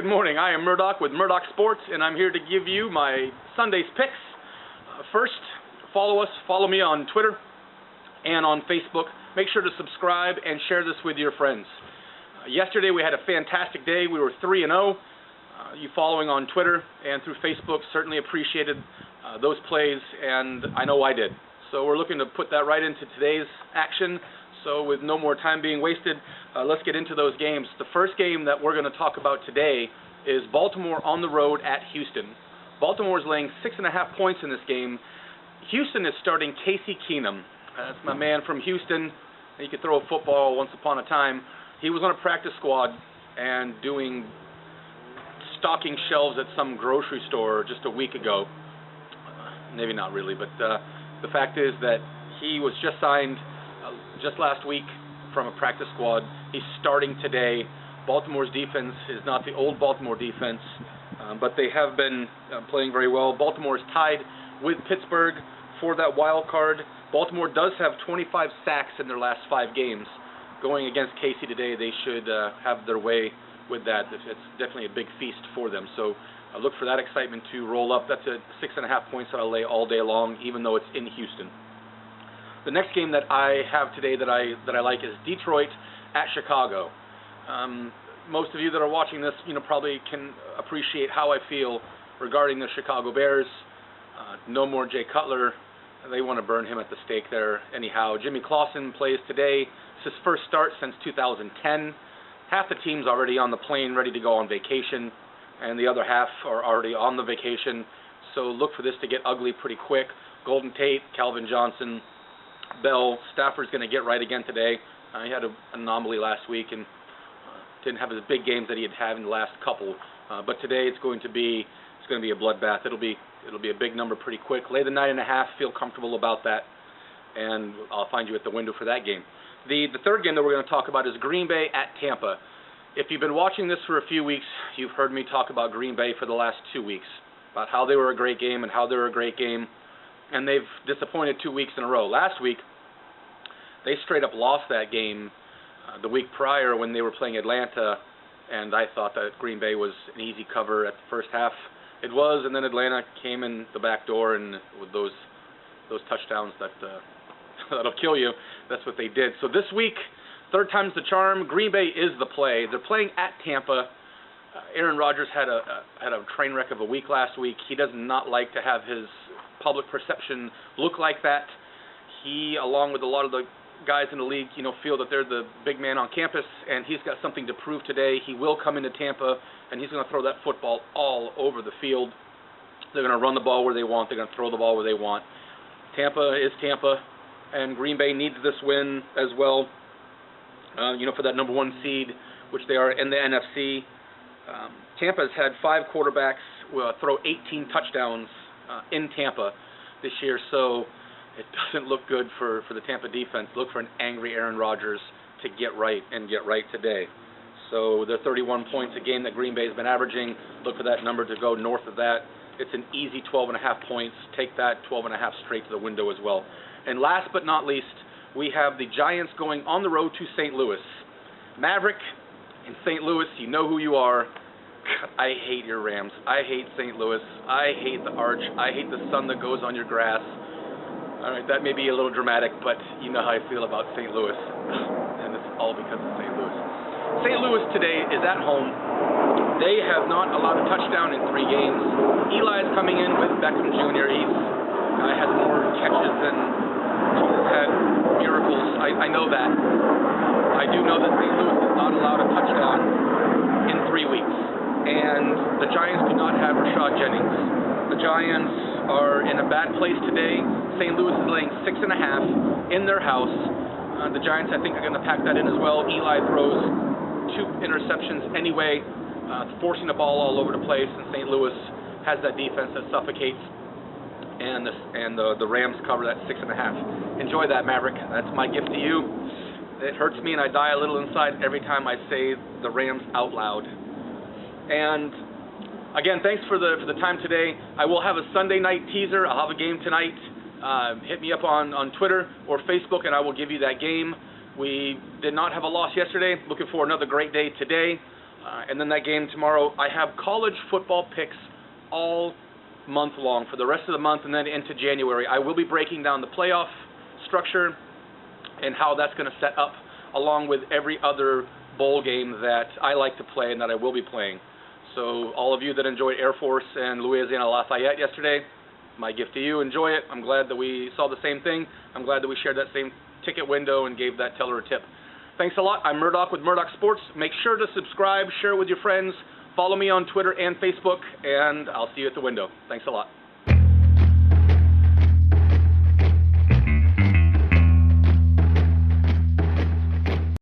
Good morning. I am Murdock with Murdock Sports, and I'm here to give you my Sunday's picks. First, follow me on Twitter and on Facebook. Make sure to subscribe and share this with your friends. Yesterday we had a fantastic day. We were 3-0. You following on Twitter and through Facebook certainly appreciated those plays, and I know I did. So we're looking to put that right into today's action. So with no more time being wasted, let's get into those games. The first game that we're going to talk about today is Baltimore on the road at Houston. Baltimore is laying 6.5 points in this game. Houston is starting Casey Keenum. That's my man from Houston. He could throw a football once upon a time. He was on a practice squad and doing stocking shelves at some grocery store just a week ago. Maybe not really, but the fact is that he was just signed just last week from a practice squad. He's starting today. Baltimore's defense is not the old Baltimore defense, but they have been playing very well. Baltimore is tied with Pittsburgh for that wild card. Baltimore does have 25 sacks in their last 5 games. Going against Casey today, they should have their way with that. It's definitely a big feast for them. So look for that excitement to roll up. That's a 6.5 points that I'll lay all day long, even though it's in Houston. The next game that I have today that I like is Detroit at Chicago. Most of you that are watching this, probably can appreciate how I feel regarding the Chicago Bears. No more Jay Cutler. They want to burn him at the stake there. Anyhow, Jimmy Clausen plays today. It's his first start since 2010. Half the team's already on the plane ready to go on vacation, and the other half are already on the vacation. So look for this to get ugly pretty quick. Golden Tate, Calvin Johnson, Bell, Stafford's going to get right again today. He had an anomaly last week and didn't have as big games that he had in the last couple. But today it's going to be a bloodbath. It'll be a big number pretty quick. Lay the 9.5. Feel comfortable about that, and I'll find you at the window for that game. The third game that we're going to talk about is Green Bay at Tampa. If you've been watching this for a few weeks, you've heard me talk about Green Bay for the last 2 weeks, about how they were a great game and how they're a great game. And they've disappointed 2 weeks in a row. Last week, they straight up lost that game the week prior when they were playing Atlanta, and I thought that Green Bay was an easy cover at the first half. It was, and then Atlanta came in the back door, and with those touchdowns that'll kill you, that's what they did. So this week, third time's the charm. Green Bay is the play. They're playing at Tampa. Aaron Rodgers had a train wreck of a week last week. He does not like to have his public perception look like that. He, along with a lot of the guys in the league, feel that they're the big man on campus, and he's got something to prove today. He will come into Tampa, and he's going to throw that football all over the field. They're going to run the ball where they want. They're going to throw the ball where they want. Tampa is Tampa, and Green Bay needs this win as well, for that number 1 seed, which they are in the NFC. Tampa's had 5 quarterbacks throw 18 touchdowns in Tampa this year, so it doesn't look good for the Tampa defense. Look for an angry Aaron Rodgers to get right today. So they're 31 points a game that Green Bay has been averaging. Look for that number to go north of that. It's an easy 12.5 points. Take that 12.5 straight to the window as well. And last but not least, we have the Giants going on the road to St. Louis. Maverick in St. Louis, you know who you are. I hate your Rams. I hate St. Louis. I hate the arch. I hate the sun that goes on your grass. All right, that may be a little dramatic, but you know how I feel about St. Louis, and it's all because of St. Louis. St. Louis today is at home. They have not allowed a touchdown in 3 games. Eli is coming in with Beckham Jr. Guy has more catches than he's had miracles. I know that. I do know that St. Louis has not allowed a touchdown in 3 weeks. And the Giants do not have Rashad Jennings. The Giants are in a bad place today. St. Louis is laying 6.5 in their house. The Giants, I think, are going to pack that in as well. Eli throws 2 interceptions anyway, forcing the ball all over the place, and St. Louis has that defense that suffocates, and the Rams cover that 6.5. Enjoy that, Maverick. That's my gift to you. It hurts me, and I die a little inside every time I say the Rams out loud. And again, thanks for the time today. I will have a Sunday night teaser. I'll have a game tonight. Hit me up on Twitter or Facebook, and I will give you that game. We did not have a loss yesterday. Looking for another great day today. And then that game tomorrow, I have college football picks all month long for the rest of the month and then into January. I will be breaking down the playoff structure and how that's going to set up, along with every other bowl game that I like to play and that I will be playing. So all of you that enjoyed Air Force and Louisiana Lafayette yesterday, my gift to you, enjoy it. I'm glad that we saw the same thing. I'm glad that we shared that same ticket window and gave that teller a tip. Thanks a lot. I'm Murdock with Murdock Sports. Make sure to subscribe, share it with your friends, follow me on Twitter and Facebook, and I'll see you at the window. Thanks a lot.